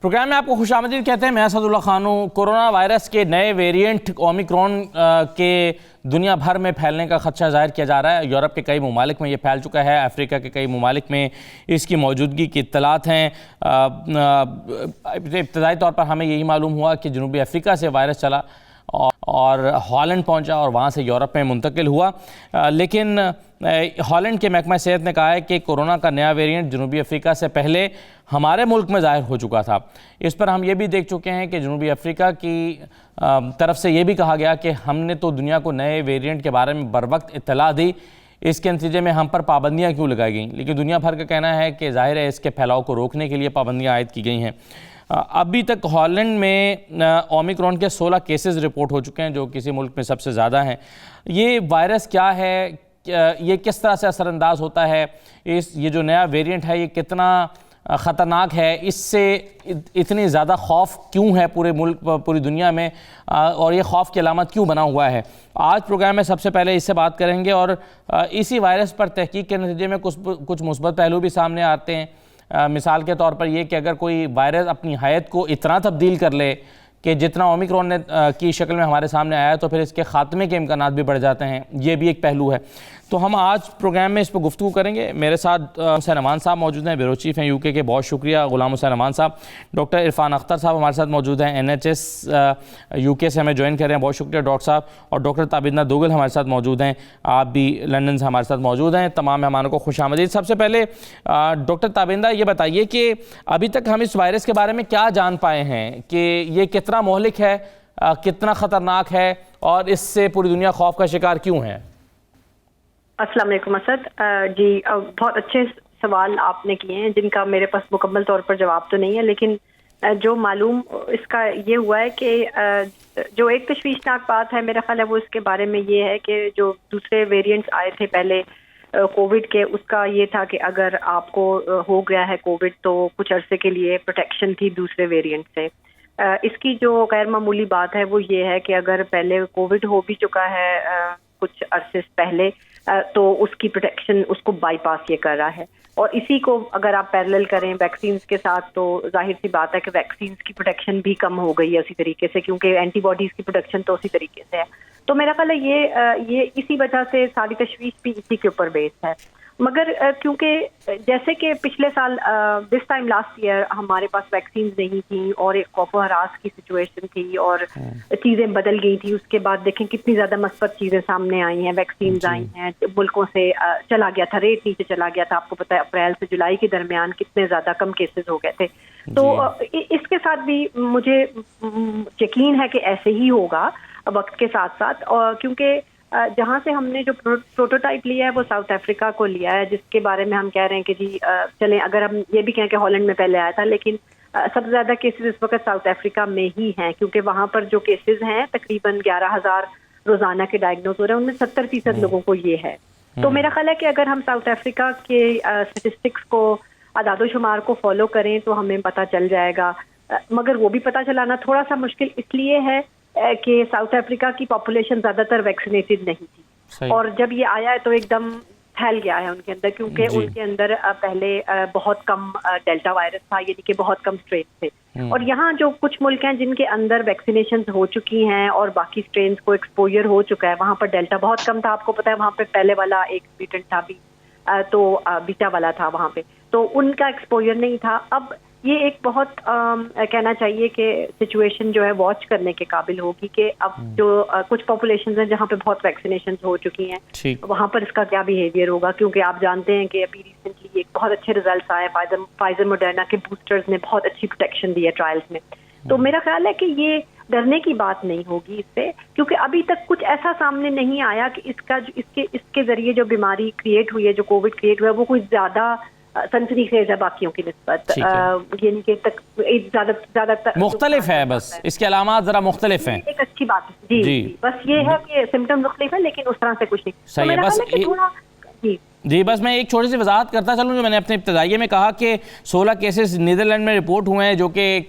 Programme میں آپ کو خوش آمدید کہتے ہیں. میں اسد اللہ خان ہوں. کورونا وائرس کے نئے ویریئنٹ اومیکرون کے دنیا بھر میں پھیلنے کا خدشہ ظاہر کیا جا رہا ہے. یورپ کے کئی ممالک میں یہ پھیل چکا ہے. افریقہ کے کئی ممالک میں اس کی موجودگی کی اطلاعات ہیں. ابتدائی طور پر ہمیں یہی معلوم ہوا کہ جنوبی افریقہ سے وائرس چلا اور ہالینڈ پہنچا اور وہاں سے یورپ میں منتقل ہوا. لیکن ہالینڈ کے محکمہ صحت نے کہا ہے کہ کورونا کا نیا ویریئنٹ جنوبی افریقہ سے پہلے ہمارے ملک میں ظاہر ہو چکا تھا. اس پر ہم یہ بھی دیکھ چکے ہیں کہ جنوبی افریقہ کی طرف سے یہ بھی کہا گیا کہ ہم نے تو دنیا کو نئے ویریئنٹ کے بارے میں بروقت اطلاع دی, اس کے نتیجے میں ہم پر پابندیاں کیوں لگائی گئیں. لیکن دنیا بھر کا کہنا ہے کہ ظاہر ہے اس کے پھیلاؤ کو روکنے کے لیے پابندیاں عائد کی گئی ہیں. ابھی تک ہالینڈ میں اومیکرون کے 16 کیسز رپورٹ ہو چکے ہیں, جو کسی ملک میں سب سے زیادہ ہیں. یہ وائرس کیا ہے, یہ کس طرح سے اثر انداز ہوتا ہے, یہ جو نیا ویریئنٹ ہے یہ کتنا خطرناک ہے, اس سے اتنی زیادہ خوف کیوں ہے پورے ملک پوری دنیا میں, اور یہ خوف کی علامت کیوں بنا ہوا ہے. آج پروگرام میں سب سے پہلے اس سے بات کریں گے اور اسی وائرس پر تحقیق کے نتیجے میں کچھ مثبت پہلو بھی سامنے آتے ہیں. مثال کے طور پر یہ کہ اگر کوئی وائرس اپنی حیت کو اتنا تبدیل کر لے کہ جتنا اومیکرون کی شکل میں ہمارے سامنے آیا ہے تو پھر اس کے خاتمے کے امکانات بھی بڑھ جاتے ہیں. یہ بھی ایک پہلو ہے. تو ہم آج پروگرام میں اس پہ گفتگو کریں گے. میرے ساتھ حسین امان صاحب موجود ہیں, بیورو چیف ہیں یو کے بہت شکریہ غلام حسین امان صاحب. ڈاکٹر عرفان اختر صاحب ہمارے ساتھ موجود ہیں, NHS یو کے سے ہمیں جوائن کر رہے ہیں, بہت شکریہ ڈاکٹر صاحب. اور ڈاکٹر تابندہ دوگل ہمارے ساتھ موجود ہیں, آپ بھی لندن سے ہمارے ساتھ موجود ہیں. تمام مہمانوں کو خوش آمدید. سب سے پہلے ڈاکٹر تابندہ یہ بتائیے کہ ابھی تک ہم اس وائرس کے بارے میں کیا جان پائے ہیں کہ یہ کتنا مہلک ہے, کتنا خطرناک ہے, اور اس سے پوری دنیا خوف کا شکار کیوں ہے؟ السلام علیکم اسد جی, بہت اچھے سوال آپ نے کیے ہیں جن کا میرے پاس مکمل طور پر جواب تو نہیں ہے, لیکن جو معلوم اس کا یہ ہوا ہے کہ جو ایک تشویشناک بات ہے میرا خیال ہے وہ اس کے بارے میں یہ ہے کہ جو دوسرے ویریئنٹس آئے تھے پہلے کووڈ کے, اس کا یہ تھا کہ اگر آپ کو ہو گیا ہے کووڈ تو کچھ عرصے کے لیے پروٹیکشن تھی دوسرے ویریئنٹ سے. اس کی جو غیر معمولی بات ہے وہ یہ ہے کہ اگر پہلے کووڈ ہو بھی چکا ہے کچھ عرصے پہلے تو اس کی پروٹیکشن اس کو بائی پاس یہ کر رہا ہے. اور اسی کو اگر آپ پیرلل کریں ویکسینز کے ساتھ تو ظاہر سی بات ہے کہ ویکسینز کی پروٹیکشن بھی کم ہو گئی ہے اسی طریقے سے, کیونکہ اینٹی باڈیز کی پروٹیکشن تو اسی طریقے سے ہے. تو میرا خیال ہے یہ اسی وجہ سے ساری تشویش بھی اسی کے اوپر بیس ہے. مگر کیونکہ جیسے کہ پچھلے سال دس ٹائم لاسٹ ایئر ہمارے پاس ویکسینز نہیں تھیں اور ایک خوف و ہراس کی سچویشن تھی اور چیزیں بدل گئی تھی, اس کے بعد دیکھیں کتنی زیادہ مثبت چیزیں سامنے آئی ہیں, ویکسینز آئی ہیں, ملکوں سے چلا گیا تھا, ریٹ نیچے چلا گیا تھا. آپ کو پتہ ہے اپریل سے جولائی کے درمیان کتنے زیادہ کم کیسز ہو گئے تھے. تو اس کے ساتھ بھی مجھے یقین ہے کہ ایسے ہی ہوگا وقت کے ساتھ ساتھ, کیونکہ جہاں سے ہم نے جو پروٹوٹائپ لیا ہے وہ ساؤتھ افریقہ کو لیا ہے, جس کے بارے میں ہم کہہ رہے ہیں کہ جی چلیں اگر ہم یہ بھی کہیں کہ ہالینڈ میں پہلے آیا تھا, لیکن سب سے زیادہ کیسز اس وقت ساؤتھ افریقہ میں ہی ہیں, کیونکہ وہاں پر جو کیسز ہیں تقریباً 11,000 روزانہ کے ڈائگنوز ہو رہے ہیں, ان میں 70% لوگوں کو یہ ہے. تو میرا خیال ہے کہ اگر ہم ساؤتھ افریقہ کے اسٹیٹسٹکس کو اعداد و شمار کو فالو کریں تو ہمیں پتہ چل جائے گا. مگر وہ بھی پتہ چلانا تھوڑا سا مشکل اس لیے ہے کہ ساؤتھ افریقہ کی پاپولیشن زیادہ تر ویکسینیٹڈ نہیں تھی, اور جب یہ آیا ہے تو ایک دم پھیل گیا ہے ان کے اندر, کیونکہ ان کے اندر پہلے بہت کم ڈیلٹا وائرس تھا, یعنی کہ بہت کم اسٹرین تھے. اور یہاں جو کچھ ملک ہیں جن کے اندر ویکسینیشن ہو چکی ہیں اور باقی اسٹرینس کو ایکسپوجر ہو چکا ہے, وہاں پر ڈیلٹا بہت کم تھا. آپ کو پتا ہے وہاں پہ پہلے والا ایک میوٹنٹ تھا بھی, تو بیٹا والا تھا وہاں پہ, تو ان کا ایکسپوجر نہیں تھا. اب یہ ایک بہت کہنا چاہیے کہ سچویشن جو ہے واچ کرنے کے قابل ہوگی کہ اب جو کچھ پاپولیشنز ہیں جہاں پہ بہت ویکسینیشنز ہو چکی ہیں وہاں پر اس کا کیا بیہیویئر ہوگا, کیونکہ آپ جانتے ہیں کہ ابھی ریسنٹلی ایک بہت اچھے ریزلٹس آئے, فائزر موڈرنا کے بوسٹرز نے بہت اچھی پروٹیکشن دی ہے ٹرائلز میں. تو میرا خیال ہے کہ یہ ڈرنے کی بات نہیں ہوگی اس سے, کیونکہ ابھی تک کچھ ایسا سامنے نہیں آیا کہ اس کے ذریعے جو بیماری کریٹ ہوئی ہے, جو کووڈ کریٹ ہوا ہے, وہ کوئی زیادہ سنسنی خیز ہے باقیوں کی نسبت, یعنی کہ زیادہ مختلف ہے, بس اس کے علامات ذرا مختلف ہیں. ایک اچھی بات ہے جی, بس یہ ہے کہ سمٹم مختلف ہیں لیکن اس طرح سے کچھ نہیں. صحیح ہے, بس جی بس میں ایک چھوٹی سی وضاحت کرتا چلوں. جو میں نے اپنے ابتدائیے میں کہا کہ 16 کیسز نیدرلینڈ میں رپورٹ ہوئے ہیں جو کہ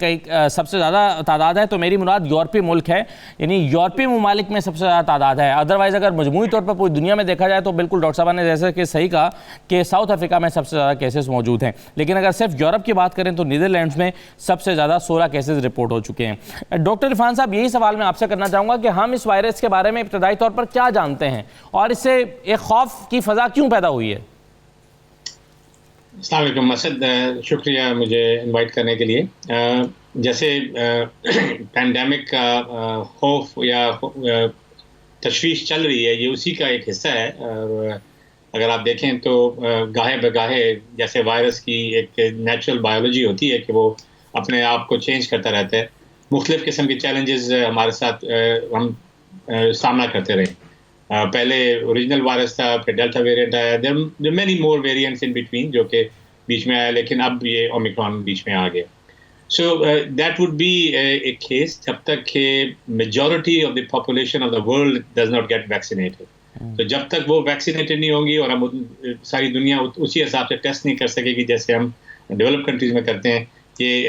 سب سے زیادہ تعداد ہے, تو میری مراد یورپی ملک ہے, یعنی یورپی ممالک میں سب سے زیادہ تعداد ہے. ادروائز اگر مجموعی طور پر پوری دنیا میں دیکھا جائے تو بالکل ڈاکٹر صاحبہ نے جیسے کہ صحیح کہا کہ ساؤتھ افریقہ میں سب سے زیادہ کیسز موجود ہیں, لیکن اگر صرف یورپ کی بات کریں تو نیدرلینڈز میں سب سے زیادہ 16 کیسز رپورٹ ہو چکے ہیں. ڈاکٹر عرفان صاحب, یہی سوال میں آپ سے کرنا چاہوں گا کہ ہم اس وائرس کے بارے میں ابتدائی طور پر کیا جانتے ہیں اور اس سے ایک خوف کی فضا کیوں پیدا ہوئی ہے؟ السلام علیکم مسد, شکریہ مجھے انوائٹ کرنے کے لیے. جیسے پینڈیمک کا خوف یا تشویش چل رہی ہے, یہ اسی کا ایک حصہ ہے. اگر آپ دیکھیں تو گاہے بگاہے جیسے وائرس کی ایک نیچرل بایولوجی ہوتی ہے کہ وہ اپنے آپ کو چینج کرتا رہتا ہے. مختلف قسم کے چیلنجز ہمارے ساتھ ہم سامنا کرتے رہے. پہلے اوریجنل وائرس تھا, پھر ڈیلٹا ویریئنٹ آیا, there many more variants in between جو کہ بیچ میں آیا, لیکن اب یہ اومیکرون بیچ میں آ گیا. So that would be a case جب تک کہ majority of the population of the world does not get vaccinated. تو جب تک وہ ویکسینیٹڈ نہیں ہوں گی اور ہم ساری دنیا اسی حساب سے ٹیسٹ نہیں کر سکے گی جیسے ہم ڈیولپ کنٹریز میں کرتے ہیں, یہ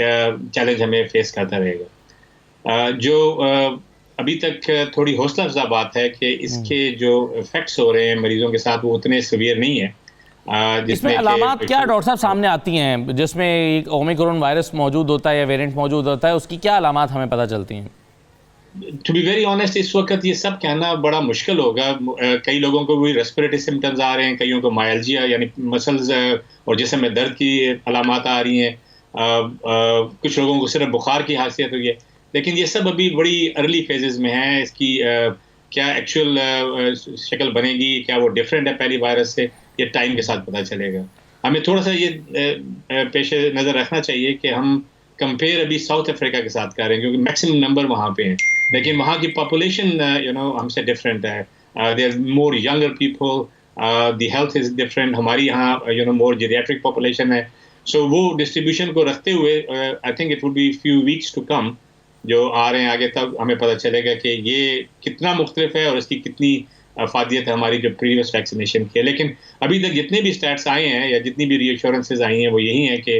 چیلنج ہمیں فیس کرتا رہے گا. جو ابھی تک تھوڑی حوصلہ افزا بات ہے کہ اس کے جو افیکٹس ہو رہے ہیں مریضوں کے ساتھ وہ اتنے سیویئر نہیں ہیں. اس میں علامات کیا ڈاکٹر صاحب سامنے آتی ہیں جس میں اومیکرون وائرس موجود ہوتا ہے یا ویریئنٹ موجود ہوتا ہے, اس کی کیا علامات ہمیں پتہ چلتی ہیں؟ ٹو بی ویری آنیسٹ اس وقت یہ سب کہنا بڑا مشکل ہوگا. کئی لوگوں کو بھی ریسپریٹری سمٹمز آ رہے ہیں, کئیوں کو مائلجیا یعنی مسلز اور جسم میں درد کی علامات آ رہی ہیں, کچھ لوگوں کو صرف بخار کی حیثیت ہوئی ہے. لیکن یہ سب ابھی بڑی ارلی فیزز میں ہیں. اس کی کیا ایکچوئل شکل بنے گی, کیا وہ ڈفرینٹ ہے پہلی وائرس سے, یہ ٹائم کے ساتھ پتہ چلے گا. ہمیں تھوڑا سا یہ پیش نظر رکھنا چاہیے کہ ہم کمپیئر ابھی ساؤتھ افریقہ کے ساتھ کر رہے ہیں کیونکہ میکسیمم نمبر وہاں پہ ہیں, لیکن وہاں کی پاپولیشن ہم سے ڈفرینٹ ہے. There is more younger people, the health is different. ہماری یہاں مور جیریاٹرک پاپولیشن ہے. سو وہ ڈسٹریبیوشن کو رکھتے ہوئے I think it will be few weeks to come جو آ رہے ہیں آگے, تب ہمیں پتہ چلے گا کہ یہ کتنا مختلف ہے اور اس کی کتنی افادیت ہے ہماری جو پریویس ویکسینیشن کی ہے. لیکن ابھی تک جتنے بھی اسٹیٹس آئے ہیں یا جتنی بھی ری ایشورنسز آئی ہیں وہ یہی ہیں کہ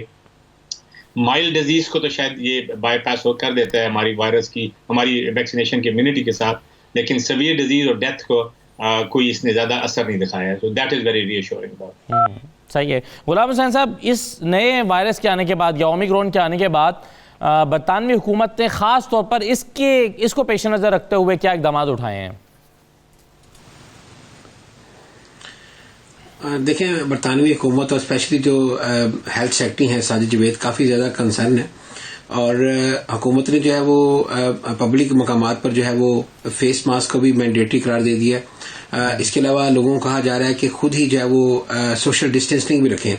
مائلڈ ڈیزیز کو تو شاید یہ بائی پاس ہو کر دیتا ہے ہماری وائرس کی, ہماری ویکسینیشن کی امیونٹی کے ساتھ, لیکن سیویئر ڈیزیز اور ڈیتھ کو کوئی اس نے زیادہ اثر نہیں دکھایا ہے. سو دیٹ از ویری ری ایشورنگ. صحیح ہے. غلام حسین صاحب, اس نئے وائرس کے آنے کے بعد یا اومیکرون کے آنے کے بعد برطانوی حکومت نے خاص طور پر اس کو پیش نظر رکھتے ہوئے کیا اقدامات اٹھائے ہیں؟ دیکھیں, برطانوی حکومت اور اسپیشلی جو ہیلتھ سیکٹری ہیں ساجد جاوید کافی زیادہ کنسرن ہے, اور حکومت نے جو ہے وہ پبلک مقامات پر جو ہے وہ فیس ماسک کو بھی مینڈیٹری قرار دے دیا ہے. اس کے علاوہ لوگوں کو کہا جا رہا ہے کہ خود ہی جو ہے وہ سوشل ڈسٹینسنگ بھی رکھیں.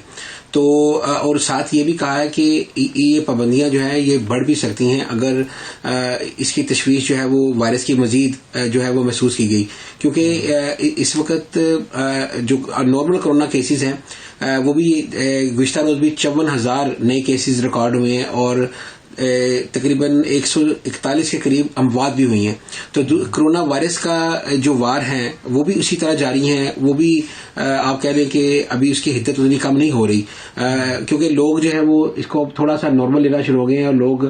تو اور ساتھ یہ بھی کہا ہے کہ یہ پابندیاں جو ہیں یہ بڑھ بھی سکتی ہیں اگر اس کی تشویش جو ہے وہ وائرس کی مزید جو ہے وہ محسوس کی گئی, کیونکہ اس وقت جو نارمل کرونا کیسز ہیں وہ بھی گزشتہ روز بھی 54,000 نئے کیسز ریکارڈ ہوئے ہیں اور تقریباً 141 کے قریب اموات بھی ہوئی ہیں. تو کرونا وائرس کا جو وار ہیں وہ بھی اسی طرح جاری ہیں. وہ بھی آپ کہہ لیں کہ ابھی اس کی حدت اتنی کم نہیں ہو رہی, کیونکہ لوگ جو ہے وہ اس کو تھوڑا سا نارمل لینا شروع ہو گئے ہیں اور لوگ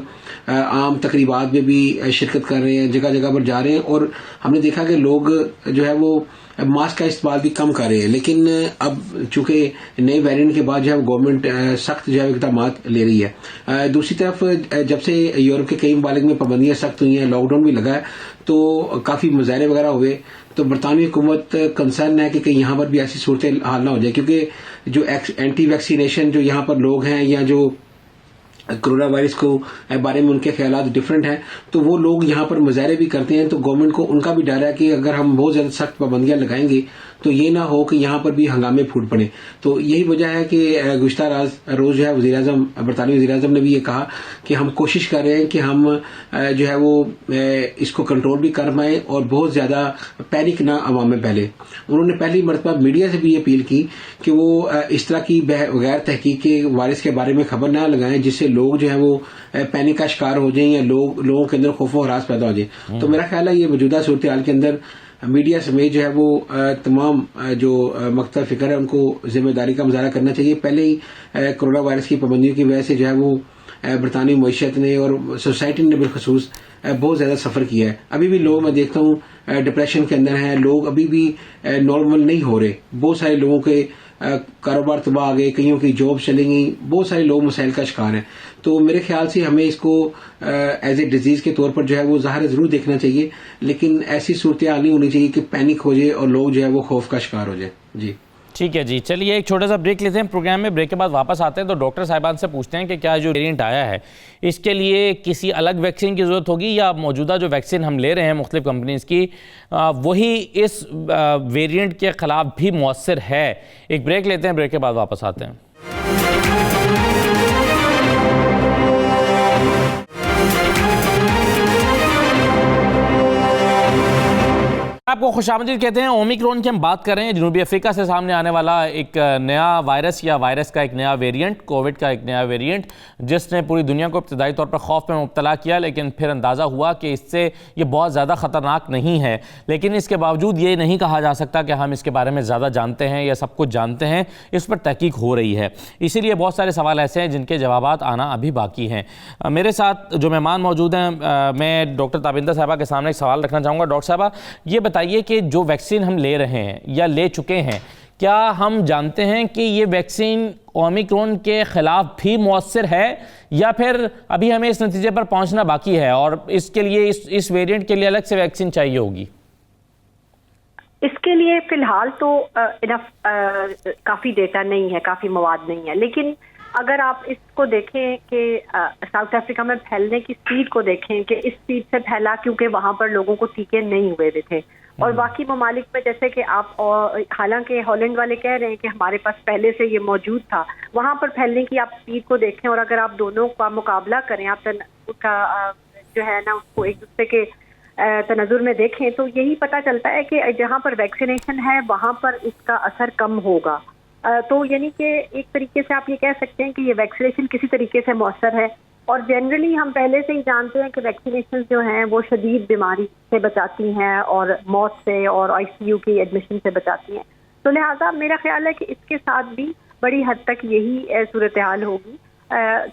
عام تقریبات میں بھی شرکت کر رہے ہیں, جگہ جگہ پر جا رہے ہیں, اور ہم نے دیکھا کہ لوگ جو ہے وہ ماسک کا استعمال بھی کم کر رہے ہیں. لیکن اب چونکہ نئے ویرینٹ کے بعد جو ہے گورنمنٹ سخت جو ہے اقدامات لے رہی ہے. دوسری طرف جب سے یورپ کے کئی ممالک میں پابندیاں سخت ہوئی ہیں, لاک ڈاؤن بھی لگا ہے, تو کافی مظاہرے وغیرہ ہوئے, تو برطانوی حکومت کنسرن ہے کہ کہیں یہاں پر بھی ایسی صورت حال نہ ہو جائے, کیونکہ جو اینٹی ویکسینیشن جو یہاں پر لوگ ہیں یا جو کرونا وائرس کو بارے میں ان کے خیالات ڈفرینٹ ہیں, تو وہ لوگ یہاں پر مظاہرے بھی کرتے ہیں. تو گورنمنٹ کو ان کا بھی ڈر ہے کہ اگر ہم بہت زیادہ سخت پابندیاں لگائیں گے تو یہ نہ ہو کہ یہاں پر بھی ہنگامے پھوٹ پڑے. تو یہی وجہ ہے کہ گزشتہ روز جو ہے وزیر اعظم برطانوی وزیر اعظم نے بھی یہ کہا کہ ہم کوشش کر رہے ہیں کہ ہم جو ہے وہ اس کو کنٹرول بھی کر پائیں اور بہت زیادہ پینک نہ عوام میں پھیلے. انہوں نے پہلی مرتبہ میڈیا سے بھی یہ اپیل کی کہ وہ اس طرح کی بغیر تحقیق کے وائرس کے بارے میں خبر نہ لگائیں جس سے لوگ جو ہے وہ پینک کا شکار ہو جائیں یا لوگوں کے اندر خوف و ہراس پیدا ہو جائے. تو میرا خیال ہے یہ موجودہ صورتحال کے اندر میڈیا سمیت جو ہے وہ تمام جو مکتب فکر ہے ان کو ذمہ داری کا مظاہرہ کرنا چاہیے. پہلے ہی کرونا وائرس کی پابندیوں کی وجہ سے جو ہے وہ برطانوی معیشت نے اور سوسائٹی نے بالخصوص بہت زیادہ سفر کیا ہے. ابھی بھی لوگ میں دیکھتا ہوں ڈپریشن کے اندر ہیں, لوگ ابھی بھی نارمل نہیں ہو رہے. بہت سارے لوگوں کے کاروبار تباہ آ گئے, کئیوں کی جاب چلیں گئی, بہت سارے لوگ مسائل کا شکار ہیں. تو میرے خیال سے ہمیں اس کو ایز اے ڈیزیز کے طور پر جو ہے وہ ظاہر ضرور دیکھنا چاہیے, لیکن ایسی صورتحال نہیں ہونی چاہیے کہ پینک ہو جائے اور لوگ جو ہے وہ خوف کا شکار ہو جائے. جی ٹھیک ہے جی, چلیے ایک چھوٹا سا بریک لیتے ہیں پروگرام میں. بریک کے بعد واپس آتے ہیں تو ڈاکٹر صاحبان سے پوچھتے ہیں کہ کیا جو ویریئنٹ آیا ہے اس کے لیے کسی الگ ویکسین کی ضرورت ہوگی یا موجودہ جو ویکسین ہم لے رہے ہیں مختلف کمپنیز کی وہی اس ویریئنٹ کے خلاف بھی مؤثر ہے. ایک بریک لیتے ہیں, بریک کے بعد واپس آتے ہیں. آپ کو خوش آمدید کہتے ہیں. اومیکرون کی ہم بات کر رہے ہیں. جنوبی افریقہ سے سامنے آنے والا ایک نیا وائرس یا وائرس کا ایک نیا ویریئنٹ, کووڈ کا ایک نیا ویریئنٹ جس نے پوری دنیا کو ابتدائی طور پر خوف میں مبتلا کیا, لیکن پھر اندازہ ہوا کہ اس سے یہ بہت زیادہ خطرناک نہیں ہے. لیکن اس کے باوجود یہ نہیں کہا جا سکتا کہ ہم اس کے بارے میں زیادہ جانتے ہیں یا سب کچھ جانتے ہیں. اس پر تحقیق ہو رہی ہے, اسی لیے بہت سارے سوال ایسے ہیں جن کے جوابات آنا ابھی باقی ہیں. میرے ساتھ جو مہمان موجود ہیں, میں ڈاکٹر تابندہ صاحبہ کے سامنے ایک سوال رکھنا چاہوں گا. ڈاکٹر صاحبہ یہ بتائیے کہ جو ویکسین ہم لے رہے ہیں یا لے چکے ہیں, کیا ہم جانتے ہیں کہ یہ ویکسین اومیکرون کے خلاف بھی مؤثر ہے یا پھر ابھی ہمیں اس نتیجے پر پہنچنا باقی ہے اور اس کے لیے اس ویریئنٹ کے لیے الگ سے ویکسین چاہیے ہوگی؟ اس کے لیے فی الحال تو کافی ڈیٹا نہیں ہے, کافی مواد نہیں ہے. لیکن اگر آپ اس کو دیکھیں کہ ساؤتھ افریقہ میں پھیلنے کی سپیڈ کو دیکھیں کہ اس سپیڈ سے پھیلا کیونکہ وہاں پر لوگوں کو ٹیکے نہیں ہوئے تھے, اور باقی ممالک میں جیسے کہ آپ حالانکہ ہالینڈ والے کہہ رہے ہیں کہ ہمارے پاس پہلے سے یہ موجود تھا, وہاں پر پھیلنے کی آپ سپیڈ کو دیکھیں اور اگر آپ دونوں کا مقابلہ کریں, آپ کا جو ہے نا اس کو ایک دوسرے کے تناظر میں دیکھیں تو یہی پتہ چلتا ہے کہ جہاں پر ویکسینیشن ہے وہاں پر اس کا اثر کم ہوگا. تو یعنی کہ ایک طریقے سے آپ یہ کہہ سکتے ہیں کہ یہ ویکسینیشن کسی طریقے سے مؤثر ہے. اور جنرلی ہم پہلے سے ہی جانتے ہیں کہ ویکسینیشن جو ہیں وہ شدید بیماری سے بچاتی ہیں اور موت سے اور آئی سی یو کی ایڈمیشن سے بچاتی ہیں. تو لہٰذا میرا خیال ہے کہ اس کے ساتھ بھی بڑی حد تک یہی صورتحال ہوگی,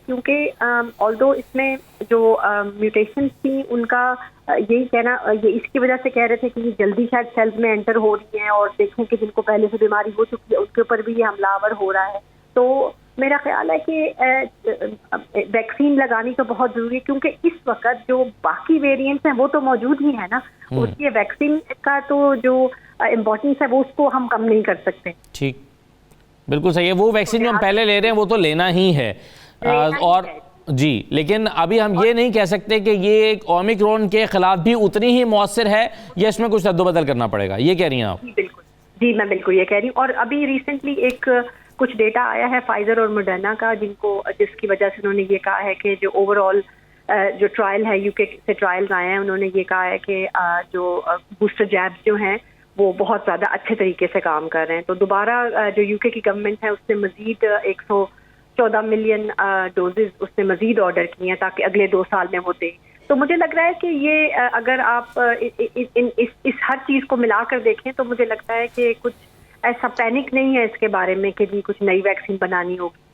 کیونکہ آلدو اس میں جو میوٹیشنز تھیں ان کا یہی کہنا, یہ اس کی وجہ سے کہہ رہے تھے کہ یہ جلدی شاید سیلز میں انٹر ہو رہی ہیں اور دیکھیں کہ جن کو پہلے سے بیماری ہو چکی ہے اس کے اوپر بھی یہ حملہ آور ہو رہا ہے. تو میرا خیال ہے کہ ویکسین لگانی تو بہت ضروری ہے, کیونکہ اس وقت جو باقی ویریئنٹس ہیں وہ تو موجود ہی ہیں نا, اس لیے ویکسین کا تو جو امپورٹنس ہے وہ اس کو ہم کم نہیں کر سکتے. ٹھیک, بالکل صحیح ہے. وہ ویکسین جو ہم پہلے لے رہے ہیں وہ تو لینا ہی ہے, اور جی, لیکن ابھی ہم یہ نہیں کہہ سکتے کہ یہ ایک اومیکرون کے خلاف بھی اتنی ہی مؤثر ہے یا اس میں کچھ رد و بدل کرنا پڑے گا, یہ کہہ رہی ہیں آپ؟ جی بالکل, جی میں بالکل یہ کہہ رہی ہوں. اور ابھی ریسنٹلی ایک کچھ ڈیٹا آیا ہے فائزر اور موڈرنا کا, جس کی وجہ سے انہوں نے یہ کہا ہے کہ جو اوور آل جو ٹرائل ہے, یو کے سے ٹرائلز آئے ہیں, انہوں نے یہ کہا ہے کہ جو بوسٹر جیبز جو ہیں وہ بہت زیادہ اچھے طریقے سے کام کر رہے ہیں. تو دوبارہ جو یو کے کی گورنمنٹ ہے اس نے مزید 114 ملین ڈوزز اس نے مزید آرڈر کی ہیں تاکہ اگلے 2 سال میں وہ دے. تو مجھے لگ رہا ہے کہ یہ اگر آپ اس ہر چیز کو ملا کر دیکھیں تو مجھے لگتا ہے کہ کچھ ایسا پینک نہیں ہے اس کے بارے میں کہ جی کچھ نئی ویکسین بنانی ہوگی.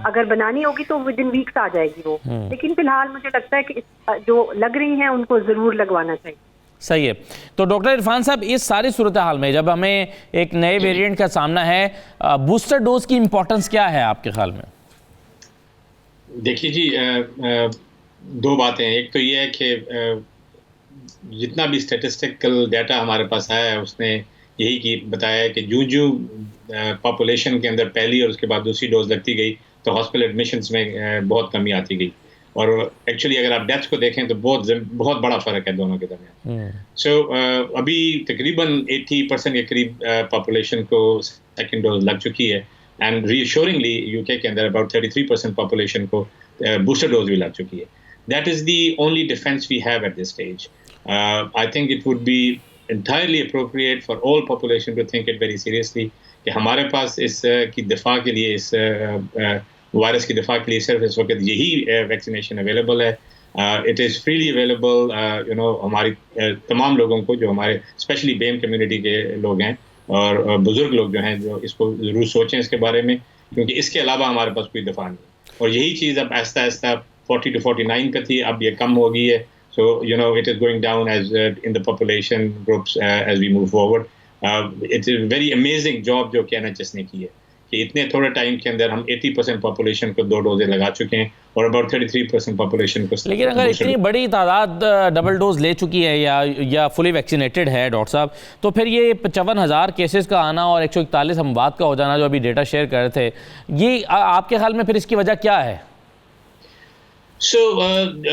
اگر بنانی ہوگی تو ود ان ویکس آ جائے گی وہ, لیکن فی الحال مجھے لگتا ہے کہ جو لگ رہی ہیں ان کو ضرور لگوانا چاہیے. صحیح ہے. تو ڈاکٹر عرفان صاحب, اس ساری صورتحال میں جب ہمیں ایک نئے ویریئنٹ کا سامنا ہے, بوسٹر ڈوز کی امپورٹنس کیا ہے آپ کے خیال میں؟ دیکھیے جی, 2 باتیں. ایک تو یہ ہے کہ جتنا بھی اسٹیٹسٹیکل ڈیٹا ہمارے پاس آیا ہے اس نے یہی بتایا ہے کہ جو پاپولیشن کے اندر پہلی اور اس کے بعد دوسری ڈوز لگتی گئی تو ہاسپٹل ایڈمیشنز میں بہت کمی آتی گئی, اور ایکچولی اگر آپ ڈیتھس کو دیکھیں تو بہت بڑا فرق ہے دونوں کے درمیان. سو ابھی تقریباً 80% کے قریب پاپولیشن کو سیکنڈ ڈوز لگ چکی ہے, اینڈ ری ایشورنگلی یو کے اندر اباؤٹ 33% پاپولیشن کو بوسٹر ڈوز بھی لگ چکی ہے. That is the only defence we have at this stage. I think it would be entirely appropriate for all population to think it very seriously کہ ہمارے پاس اس کی دفاع کے لیے, اس وائرس کی دفاع کے لیے صرف اس وقت یہی ویکسینیشن اویلیبل ہے. اٹ از فریلی اویلیبل ہماری تمام لوگوں کو جو ہمارے اسپیشلی بیم کمیونٹی کے لوگ ہیں اور بزرگ لوگ جو ہیں جو اس کو ضرور سوچیں اس کے بارے میں, کیونکہ اس کے علاوہ ہمارے پاس کوئی دفاع نہیں. اور یہی چیز اب آہستہ آہستہ 40 to 49 کا تھی, اب یہ کم ہو گئی ہے. So, it is going down as in the population groups as we move forward. It's a very amazing job جو کہ NHS نے کی ہے کہ اتنے تھوڑے ٹائم کے اندر ہم 80% پاپولیشن کو 2 ڈوزیں لگا چکے ہیں اور about 33% پاپولیشن کو. لیکن اگر اتنی بڑی تعداد ڈبل ڈوز لے چکی ہے یا فلی ویکسینیٹڈ ہے ڈاکٹر صاحب, تو پھر یہ 55,000 کیسز کا آنا اور 141 اموات کا ہو جانا جو ابھی ڈیٹا شیئر کر رہے تھے, یہ آپ کے خیال میں پھر اس کی وجہ کیا ہے؟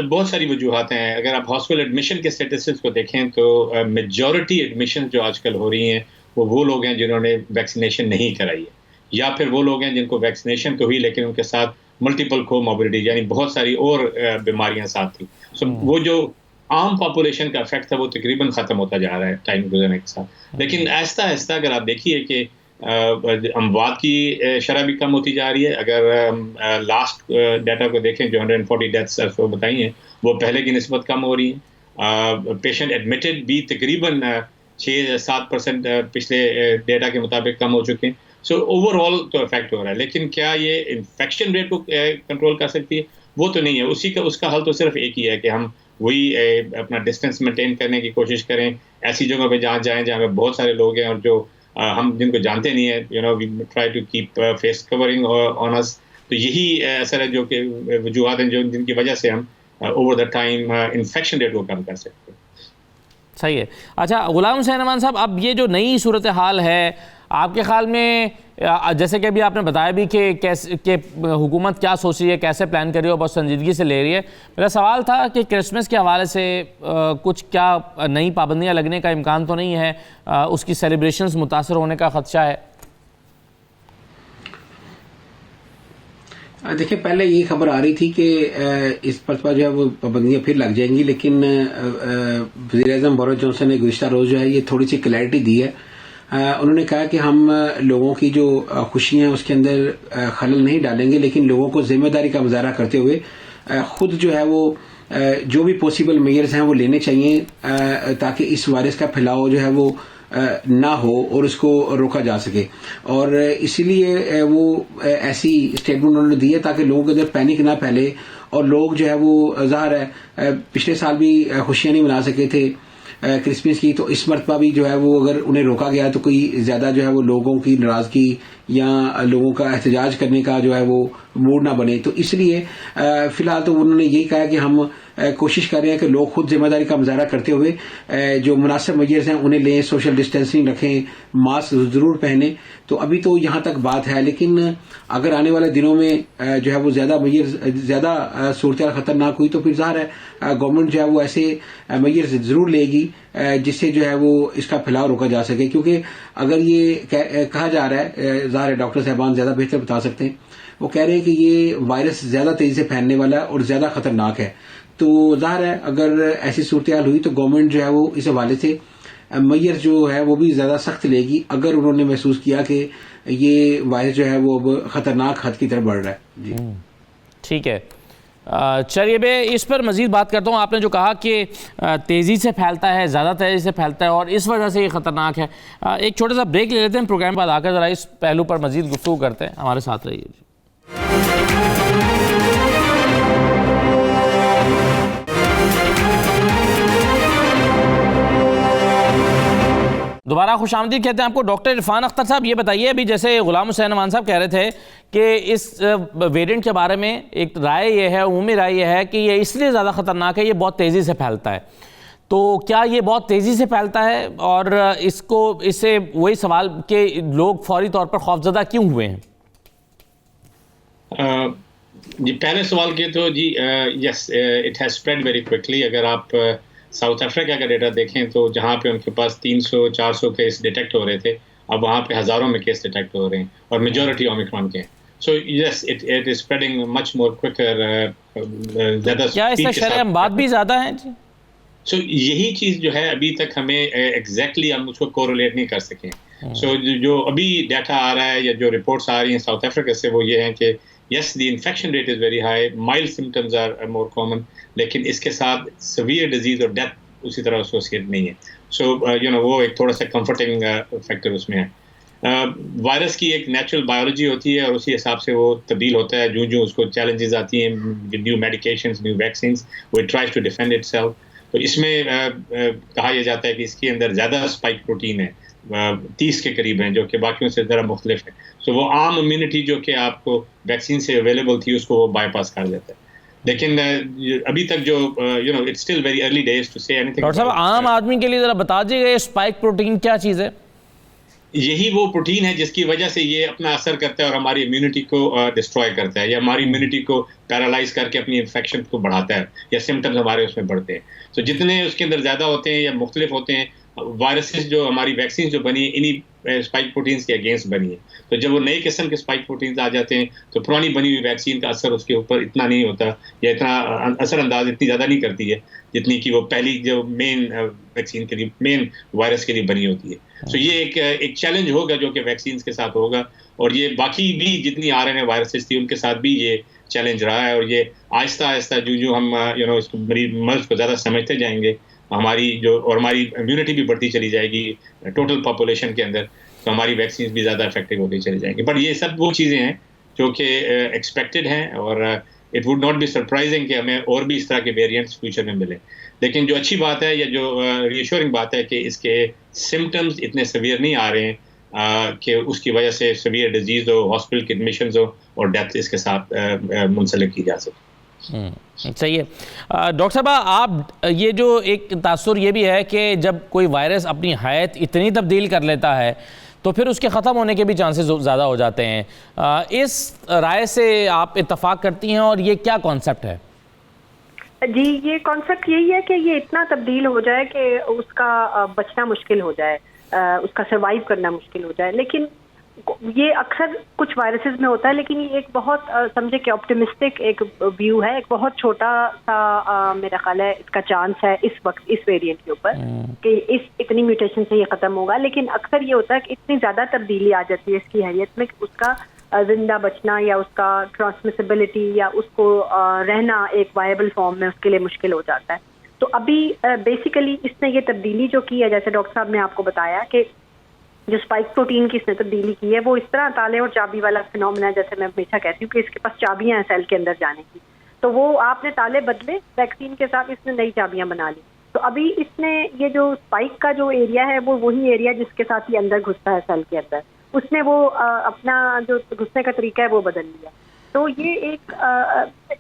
بہت ساری وجوہات ہیں. اگر آپ ہاسپٹل ایڈمیشن کے اسٹیٹسٹکس کو دیکھیں تو میجورٹی ایڈمیشن جو آج کل ہو رہی ہیں وہ لوگ ہیں جنہوں نے ویکسینیشن نہیں کرائی ہے, یا پھر وہ لوگ ہیں جن کو ویکسینیشن تو ہوئی لیکن ان کے ساتھ ملٹیپل کو موبلٹی یعنی بہت ساری اور بیماریاں ساتھ تھیں. وہ جو عام پاپولیشن کا افیکٹ تھا وہ تقریباً ختم ہوتا جا رہا ہے ٹائم گزرنے کے ساتھ. لیکن آہستہ آہستہ اگر آپ دیکھیے کہ اموات کی شرح بھی کم ہوتی جا رہی ہے. اگر لاسٹ ڈیٹا کو دیکھیں جو 140 ڈیتھس بتائی ہیں وہ پہلے کی نسبت کم ہو رہی ہیں. پیشنٹ ایڈمیٹڈ بھی تقریباً 6-7% پچھلے ڈیٹا کے مطابق کم ہو چکے ہیں. سو اوور آل تو افیکٹ ہو رہا ہے, لیکن کیا یہ انفیکشن ریٹ کو کنٹرول کر سکتی ہے؟ وہ تو نہیں ہے. اس کا حل تو صرف ایک ہی ہے کہ ہم وہی اپنا ڈسٹینس مینٹین کرنے کی کوشش کریں ایسی جگہوں پہ جہاں جائیں جہاں پہ بہت سارے لوگ ہیں اور جو ہم جن کو جانتے نہیں ہیں, we try to keep face covering on us. تو یہی اثر ہے جو کہ وجوہات ہیں جن کی وجہ سے ہم over the time infection rate کو کم کر سکتے ہیں. صحیح ہے. اچھا غلام حسین امان صاحب, اب یہ جو نئی صورتحال ہے آپ کے خیال میں, جیسے کہ ابھی آپ نے بتایا بھی کہ حکومت کیا سوچ رہی ہے, کیسے پلان کر رہی ہے اور بہت سنجیدگی سے لے رہی ہے, میرا سوال تھا کہ کرسمس کے حوالے سے کچھ کیا نئی پابندیاں لگنے کا امکان تو نہیں ہے, اس کی سیلیبریشنز متاثر ہونے کا خدشہ ہے؟ دیکھیں پہلے یہ خبر آ رہی تھی کہ اس مرتبہ جو ہے وہ پابندیاں پھر لگ جائیں گی, لیکن وزیر اعظم بورس جانسن نے گزشتہ روز جو ہے یہ تھوڑی سی کلیئرٹی دی ہے. انہوں نے کہا کہ ہم لوگوں کی جو خوشیاں ہیں اس کے اندر خلل نہیں ڈالیں گے, لیکن لوگوں کو ذمہ داری کا مظاہرہ کرتے ہوئے خود جو ہے وہ جو بھی پاسبل میئرز ہیں وہ لینے چاہیے تاکہ اس وائرس کا پھیلاؤ جو ہے وہ نہ ہو اور اس کو روکا جا سکے. اور اسی لیے وہ ایسی اسٹیٹمنٹ انہوں نے دی ہے تاکہ لوگوں کے اندر پینک نہ پھیلے, اور لوگ جو ہے وہ ظاہر ہے پچھلے سال بھی خوشیاں نہیں منا سکے تھے کرسمس کی, تو اس مرتبہ بھی جو ہے وہ اگر انہیں روکا گیا تو کوئی زیادہ جو ہے وہ لوگوں کی ناراضگی یا لوگوں کا احتجاج کرنے کا جو ہے وہ موڈ نہ بنے. تو اس لیے فی الحال تو انہوں نے یہی کہا کہ ہم کوشش کر رہے ہیں کہ لوگ خود ذمہ داری کا مظاہرہ کرتے ہوئے جو مناسب میجرز ہیں انہیں لیں, سوشل ڈسٹینسنگ رکھیں, ماسک ضرور پہنیں. تو ابھی تو یہاں تک بات ہے, لیکن اگر آنے والے دنوں میں جو ہے وہ زیادہ صورتحال خطرناک ہوئی تو پھر ظاہر ہے گورنمنٹ جو ہے وہ ایسے میجرز ضرور لے گی جس سے جو ہے وہ اس کا پھیلاؤ روکا جا سکے. کیونکہ اگر یہ کہا جا رہا ہے, ظاہر ہے ڈاکٹر صاحبان زیادہ بہتر بتا سکتے ہیں, وہ کہہ رہے ہیں کہ یہ وائرس زیادہ تیزی سے پھیلنے والا ہے اور زیادہ خطرناک ہے. تو ظاہر ہے اگر ایسی صورتحال ہوئی تو گورنمنٹ جو ہے وہ اس حوالے سے میئر جو ہے وہ بھی زیادہ سخت لے گی اگر انہوں نے محسوس کیا کہ یہ وائرس جو ہے وہ اب خطرناک حد کی طرف بڑھ رہا ہے. جی ٹھیک ہے, چلیے میں اس پر مزید بات کرتا ہوں. آپ نے جو کہا کہ تیزی سے پھیلتا ہے, زیادہ تیزی سے پھیلتا ہے اور اس وجہ سے یہ خطرناک ہے, ایک چھوٹا سا بریک لے لیتے ہیں, پروگرام بعد آ کر ذرا اس پہلو پر مزید گفتگو کرتے ہیں. ہمارے ساتھ رہیے. دوبارہ خوش آمدید کہتے ہیں آپ کو. ڈاکٹر عرفان اختر صاحب یہ بتائیے, ابھی جیسے غلام حسین امان صاحب کہہ رہے تھے کہ اس ویرینٹ کے بارے میں ایک رائے یہ ہے, عمومی رائے یہ ہے کہ یہ اس لیے زیادہ خطرناک ہے, یہ بہت تیزی سے پھیلتا ہے. تو کیا یہ بہت تیزی سے پھیلتا ہے, اور اس سے وہی سوال کہ لوگ فوری طور پر خوفزدہ کیوں ہوئے ہیں؟ جی پہلے سوال کے تو جی yes it has spread very quickly. اگر آپ ساؤتھ افریقہ کا ڈیٹا دیکھیں تو جہاں پہ ان کے پاس 300-400 کیس ڈیٹیکٹ ہو رہے تھے, اب وہاں پہ ہزاروں میں کیس ڈیٹیکٹ ہو رہے ہیں اور میجورٹی اومیکرون کے ہیں. So yes it is spreading much more quicker. کیا اس کا شرح اموات بھی زیادہ ہیں؟ جی سو یہی چیز جو ہے ابھی تک ہمیں ایگزیکٹلی ہم اس کو کوریلیٹ نہیں کر سکیں. سو جو ابھی ڈیٹا آ رہا ہے یا جو رپورٹس آ رہی ہیں ساؤتھ افریقہ سے وہ یہ ہیں کہ yes the infection rate is very high, mild symptoms are more common, لیکن اس کے ساتھ سویئر ڈیزیز اور ڈیتھ اسی طرح ایسوسیٹ نہیں ہے. سو وہ ایک تھوڑا سا کمفرٹنگ فیکٹر اس میں ہے. وائرس کی ایک نیچرل بایولوجی ہوتی ہے اور اسی حساب سے وہ تبدیل ہوتا ہے جو اس کو چیلنجز آتی ہیں, نیو میڈیکیشنز, نیو ویکسینز, وہ tries to defend itself. تو اس میں کہا یہ جاتا ہے کہ اس کے اندر زیادہ اسپائک پروٹین ہے, 30 کے قریب ہیں, جو کہ باقیوں سے ذرا مختلف ہے. سو وہ عام امیونٹی جو کہ آپ کو ویکسین سے اویلیبل تھی اس کو وہ بائی پاس کر دیتا ہے. لیکن ابھی تک جو it's still very early days to say anything. Doctor صاحب عام آدمی کے لیے ذرا بتا دیجیے گا یہ اسپائک پروٹین کیا چیز ہے؟ یہی وہ پروٹین ہے جس کی وجہ سے یہ اپنا اثر کرتا ہے اور ہماری امیونٹی کو ڈسٹروائے کرتا ہے, یا ہماری امیونٹی کو پیرالائز کر کے اپنی انفیکشن کو بڑھاتا ہے, یا سمٹمز ہمارے اس میں بڑھتے ہیں. تو جتنے اس کے اندر زیادہ ہوتے ہیں یا مختلف ہوتے ہیں, وائرسز جو ہماری ویکسین جو بنی ہیں انہی اسپائک پروٹینز کے اگینسٹ بنی ہے. تو جب وہ نئے قسم کے اسپائک پروٹینز آ جاتے ہیں تو پرانی بنی ہوئی ویکسین کا اثر اس کے اوپر اتنا نہیں ہوتا, یا اتنا اثر انداز اتنی زیادہ نہیں کرتی ہے جتنی کہ وہ پہلی جو مین ویکسین کے لیے, مین وائرس کے لیے بنی ہوتی ہے. سو یہ ایک چیلنج ہوگا جو کہ ویکسینز کے ساتھ ہوگا, اور یہ باقی بھی جتنی آر این اے وائرسز تھی ان کے ساتھ بھی یہ چیلنج رہا ہے. اور یہ آہستہ آہستہ جو ہم اس مرض کو زیادہ سمجھتے جائیں گے, ہماری امیونٹی بھی بڑھتی چلی جائے گی ٹوٹل پاپولیشن کے اندر, تو ہماری ویکسینز بھی زیادہ افیکٹو ہوتی چلی جائیں گی. بٹ یہ سب وہ چیزیں ہیں جو کہ ایکسپیکٹڈ ہیں, اور it would not be surprising کہ ہمیں اور بھی اس طرح کے ویریئنٹس فیوچر میں ملیں. لیکن جو اچھی بات ہے یا جو ری ایشورنگ بات ہے کہ اس کے سمٹمز اتنے سویئر نہیں آ رہے ہیں کہ اس کی وجہ سے سویئر ڈیزیز ہو, ہاسپٹل کی ایڈمیشنز ہو اور ڈیتھ اس کے ساتھ منسلک کی جا سکے. صحیح ہے. ڈاکٹر صاحب آپ یہ جو ایک تاثر یہ بھی ہے کہ جب کوئی وائرس اپنی حیت اتنی تبدیل کر لیتا ہے تو پھر اس کے ختم ہونے کے بھی چانسز زیادہ ہو جاتے ہیں. اس رائے سے آپ اتفاق کرتی ہیں, اور یہ کیا کانسیپٹ ہے؟ جی, یہ کانسیپٹ یہی ہے کہ یہ اتنا تبدیل ہو جائے کہ اس کا بچنا مشکل ہو جائے, اس کا سروائیو کرنا مشکل ہو جائے. لیکن یہ اکثر کچھ وائرسز میں ہوتا ہے, لیکن یہ ایک بہت سمجھے کہ آپٹیمسٹک ایک ویو ہے, ایک بہت چھوٹا سا میرا خیال ہے اس کا چانس ہے اس وقت اس ویریئنٹ کے اوپر کہ اس اتنی میوٹیشن سے یہ ختم ہوگا. لیکن اکثر یہ ہوتا ہے کہ اتنی زیادہ تبدیلی آ جاتی ہے اس کی حیت میں کہ اس کا زندہ بچنا یا اس کا ٹرانسمیسیبلٹی یا اس کو رہنا ایک وائبل فارم میں اس کے لیے مشکل ہو جاتا ہے. تو ابھی بیسیکلی اس نے یہ تبدیلی جو کی ہے, جیسے ڈاکٹر صاحب نے آپ کو بتایا کہ جو اسپائک پروٹین کی اس نے تبدیلی کی ہے وہ اس طرح تالے اور چابی والا فینومنا ہے, جیسے میں ہمیشہ کہتی ہوں کہ اس کے پاس چابیاں ہیں سیل کے اندر جانے کی. تو وہ آپ نے تالے بدلے ویکسین کے ساتھ, اس نے نئی چابیاں بنا لی. تو ابھی اس نے یہ جو اسپائک کا جو ایریا ہے وہ وہی ایریا جس کے ساتھ یہ اندر گھستا ہے سیل کے اندر, اس نے وہ اپنا جو گھسنے کا طریقہ ہے وہ بدل لیا. تو یہ ایک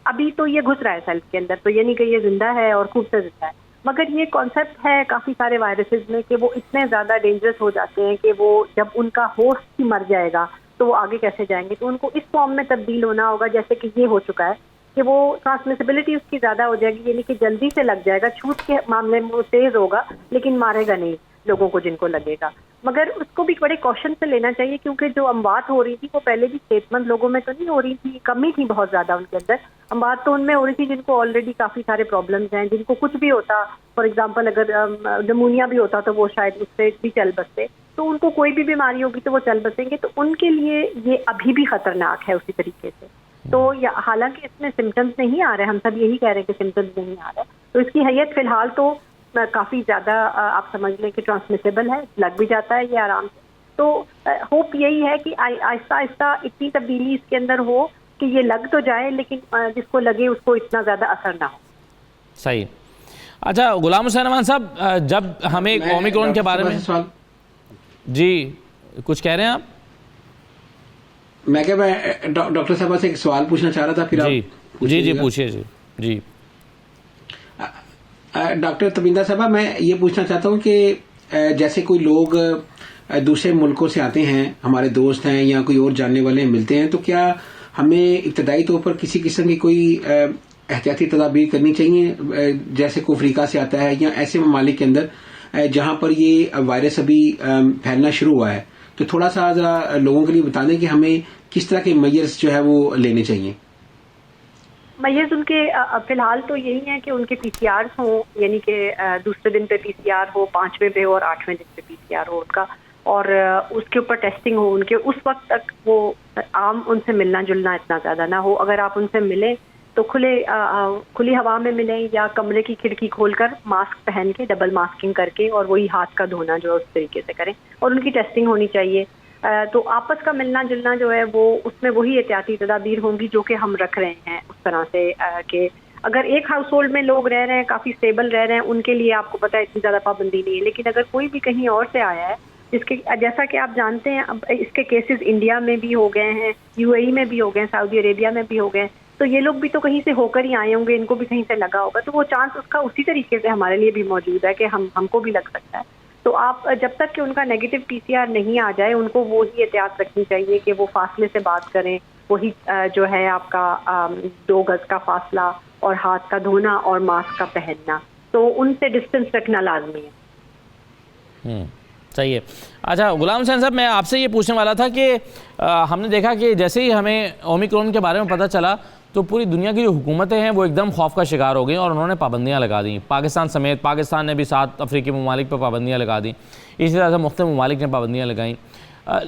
ابھی تو یہ گھس رہا ہے سیل کے اندر, تو یہ نہیں کہ یہ زندہ ہے اور خوب سے زندہ ہے, مگر یہ کانسیپٹ ہے کافی سارے وائرسز میں کہ وہ اتنے زیادہ ڈینجرس ہو جاتے ہیں کہ وہ جب ان کا ہوسٹ ہی مر جائے گا تو وہ آگے کیسے جائیں گے. تو ان کو اس فارم میں تبدیل ہونا ہوگا جیسے کہ یہ ہو چکا ہے کہ وہ ٹرانسمیسیبلٹی اس کی زیادہ ہو جائے گی, یعنی کہ جلدی سے لگ جائے گا, چھوٹ کے معاملے میں وہ تیز ہوگا لیکن مارے گا نہیں لوگوں کو جن کو لگے گا. مگر اس کو بھی بڑے کوشن سے لینا چاہیے کیونکہ جو اموات ہو رہی تھی وہ پہلے بھی صحت مند لوگوں میں تو نہیں ہو رہی تھی, کمی تھی بہت زیادہ ان کے اندر. اموات تو ان میں ہو رہی تھی جن کو آلریڈی کافی سارے پرابلمز ہیں, جن کو کچھ بھی ہوتا, فار ایگزامپل اگر نمونیا بھی ہوتا تو وہ شاید اس سے بھی چل بستے, تو ان کو کوئی بھی بیماری ہوگی تو وہ چل بسیں گے. تو ان کے لیے یہ ابھی بھی خطرناک ہے اسی طریقے سے. تو حالانکہ اس میں سمٹمز نہیں آ رہے, ہم سب یہی کہہ رہے ہیں کہ سمٹمز نہیں آ رہے, تو اس کی حیت فی الحال تو کافی زیادہ آپ سمجھ لیں کہ ٹرانسمیسیبل ہے, لگ بھی جاتا ہے یہ آرام سے. تو ہوپ یہی ہے کہ آہستہ آہستہ اتنی تبدیلی اس کے اندر ہو کہ یہ لگ تو جائے لیکن جس کو لگے اس کو اتنا زیادہ اثر نہ ہو. صحیح. اچھا غلام حسین امان صاحب, جب ہمیں اومیکرون کے بارے میں جی کچھ کہہ رہے ہیں آپ؟ میں ڈاکٹر صاحبہ سے ایک سوال پوچھنا چاہ رہا تھا, پھر جی پوچھیے. جی ڈاکٹر تبیندہ صاحبہ, میں یہ پوچھنا چاہتا ہوں کہ جیسے کوئی لوگ دوسرے ملکوں سے آتے ہیں, ہمارے دوست ہیں یا کوئی اور جاننے والے ملتے ہیں, تو کیا ہمیں ابتدائی طور پر کسی قسم کی کوئی احتیاطی تدابیر کرنی چاہیے, جیسے کوئی افریقہ سے آتا ہے یا ایسے ممالک کے اندر جہاں پر یہ وائرس ابھی پھیلنا شروع ہوا ہے, تو تھوڑا سا ذرا لوگوں کے لیے بتا دیں کہ ہمیں کس طرح کے میجرز جو ہے وہ لینے چاہیے؟ میجرز ان کے فی الحال تو یہی ہیں کہ ان کے پی سی آرز ہوں, یعنی کہ دوسرے دن پہ پی سی آر ہو, 5ویں پہ ہو اور 8ویں دن پہ پی سی آر ہو ان کا, اور اس کے اوپر ٹیسٹنگ ہو ان کے، اس وقت تک وہ عام ان سے ملنا جلنا اتنا زیادہ نہ ہو. اگر آپ ان سے ملیں تو کھلی ہوا میں ملیں یا کمرے کی کھڑکی کھول کر ماسک پہن کے ڈبل ماسکنگ کر کے اور وہی ہاتھ کا دھونا جو ہے اس طریقے سے کریں اور ان کی ٹیسٹنگ ہونی چاہیے. تو آپس کا ملنا جلنا جو ہے وہ اس میں وہی احتیاطی تدابیر ہوں گی جو کہ ہم رکھ رہے ہیں اس طرح سے کہ اگر ایک ہاؤس ہولڈ میں لوگ رہ رہے ہیں کافی اسٹیبل رہ رہے ہیں ان کے لیے آپ کو پتہ ہے اتنی زیادہ پابندی نہیں ہے. لیکن اگر کوئی بھی کہیں اور سے آیا ہے جیسا کہ آپ جانتے ہیں اب اس کے کیسز انڈیا میں بھی ہو گئے ہیں, یو اے ای میں بھی ہو گئے ہیں, سعودی عربیہ میں بھی ہو گئے ہیں, تو یہ لوگ بھی تو کہیں سے ہو کر ہی آئے ہوں گے, ان کو بھی کہیں سے لگا ہوگا, تو وہ چانس اس کا اسی طریقے سے ہمارے لیے بھی موجود ہے کہ ہم کو بھی لگ سکتا ہے. تو آپ جب تک کہ ان کا نیگیٹو پی سی آر نہیں آ جائے ان کو وہی احتیاط رکھنی چاہیے کہ وہ فاصلے سے بات کریں, وہی جو ہے آپ کا 2 گز کا فاصلہ اور ہاتھ کا دھونا اور ماسک کا پہننا, تو ان سے ڈسٹینس رکھنا لازمی ہے. صحیح ہے. اچھا غلام حسین صاحب, میں آپ سے یہ پوچھنے والا تھا کہ ہم نے دیکھا کہ جیسے ہی ہمیں اومیکرون کے بارے میں پتہ چلا تو پوری دنیا کی جو حکومتیں ہیں وہ ایک دم خوف کا شکار ہو گئیں اور انہوں نے پابندیاں لگا دیں. پاکستان سمیت, پاکستان نے بھی 7 افریقی ممالک پہ پابندیاں لگا دیں, اسی طرح سے مختلف ممالک نے پابندیاں لگائیں.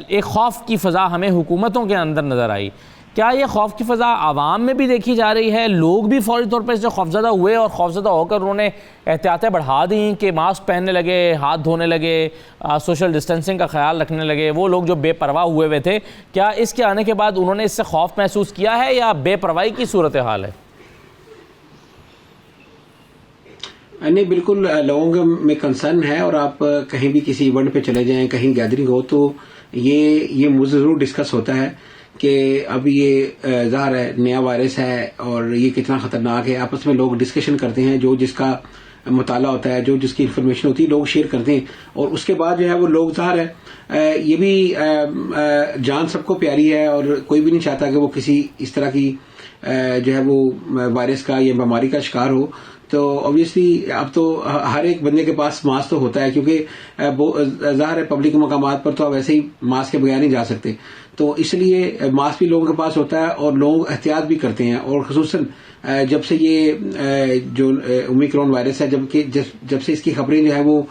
ایک خوف کی فضا ہمیں حکومتوں کے اندر نظر آئی. کیا یہ خوف کی فضا عوام میں بھی دیکھی جا رہی ہے؟ لوگ بھی فوری طور پر اس سے خوفزدہ ہوئے اور خوفزدہ ہو کر انہوں نے احتیاطیں بڑھا دیں کہ ماسک پہننے لگے, ہاتھ دھونے لگے, سوشل ڈسٹینسنگ کا خیال رکھنے لگے. وہ لوگ جو بے پرواہ ہوئے تھے, کیا اس کے آنے کے بعد انہوں نے اس سے خوف محسوس کیا ہے یا بے پرواہی کی صورتحال ہے؟ نہیں, بالکل لوگوں میں کنسرن ہے, اور آپ کہیں بھی کسی ایونٹ پہ چلے جائیں, کہیں گیدرنگ ہو, تو یہ مجھے ضرور ڈسکس ہوتا ہے کہ اب یہ ظاہر ہے نیا وائرس ہے اور یہ کتنا خطرناک ہے. آپس میں لوگ ڈسکشن کرتے ہیں, جو جس کا مطالعہ ہوتا ہے, جو جس کی انفارمیشن ہوتی ہے, لوگ شیئر کرتے ہیں, اور اس کے بعد جو ہے وہ لوگ ظاہر ہے یہ بھی جان سب کو پیاری ہے اور کوئی بھی نہیں چاہتا کہ وہ کسی اس طرح کی جو ہے وہ وائرس کا یا بیماری کا شکار ہو. تو obviously اب تو ہر ایک بندے کے پاس ماسک تو ہوتا ہے, کیونکہ ظاہر ہے پبلک مقامات پر تو آپ ایسے ہی ماسک کے بغیر نہیں جا سکتے, تو اس لیے ماسک بھی لوگوں کے پاس ہوتا ہے اور لوگ احتیاط بھی کرتے ہیں. اور خصوصاً جب سے یہ جو اومیکرون وائرس ہے, جب سے اس کی خبریں جو ہے وہ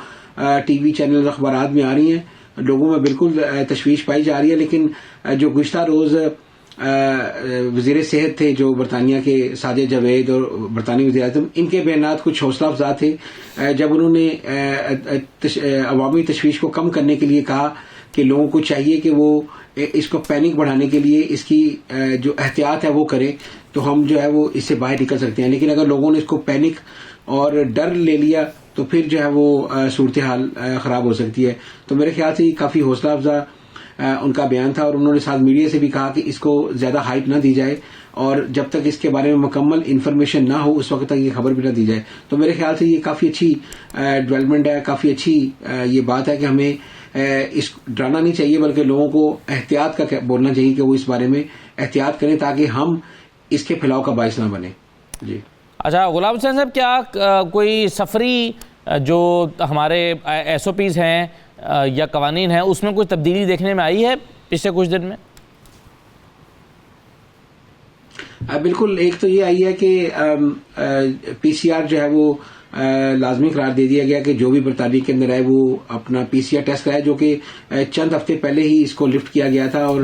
ٹی وی چینل اخبارات میں آ رہی ہیں, لوگوں میں بالکل تشویش پائی جا رہی ہے. لیکن جو گزشتہ روز وزیر صحت تھے جو برطانیہ کے ساجد جاوید اور برطانوی وزیر اعظم, ان کے بیانات کچھ حوصلہ افزا تھے جب انہوں نے عوامی تشویش کو کم کرنے کے لیے کہا کہ لوگوں کو چاہیے کہ وہ اس کو پینک بڑھانے کے لیے اس کی جو احتیاط ہے وہ کریں, تو ہم جو ہے وہ اس سے باہر نکل سکتے ہیں. لیکن اگر لوگوں نے اس کو پینک اور ڈر لے لیا تو پھر جو ہے وہ صورتحال خراب ہو سکتی ہے. تو میرے خیال سے کافی حوصلہ افزا ان کا بیان تھا, اور انہوں نے ساتھ میڈیا سے بھی کہا کہ اس کو زیادہ ہائپ نہ دی جائے, اور جب تک اس کے بارے میں مکمل انفارمیشن نہ ہو اس وقت تک یہ خبر بھی نہ دی جائے. تو میرے خیال سے یہ کافی اچھی ڈیولپمنٹ ہے, کافی اچھی یہ بات ہے کہ ہمیں اس ڈرانا نہیں چاہیے, بلکہ لوگوں کو احتیاط کا بولنا چاہیے کہ وہ اس بارے میں احتیاط کریں تاکہ ہم اس کے پھیلاؤ کا باعث نہ بنے. جی اچھا غلام حسین صاحب, کیا کوئی سفری جو ہمارے ایس او پیز ہیں یا قوانین ہیں اس میں کوئی تبدیلی دیکھنے میں آئی ہے پچھلے کچھ دن میں؟ بالکل, ایک تو یہ آئی ہے کہ پی سی آر جو ہے وہ لازمی قرار دے دیا گیا کہ جو بھی برطانیہ کے اندر ہے وہ اپنا پی سی آر ٹیسٹ کرائے, جو کہ چند ہفتے پہلے ہی اس کو لفٹ کیا گیا تھا اور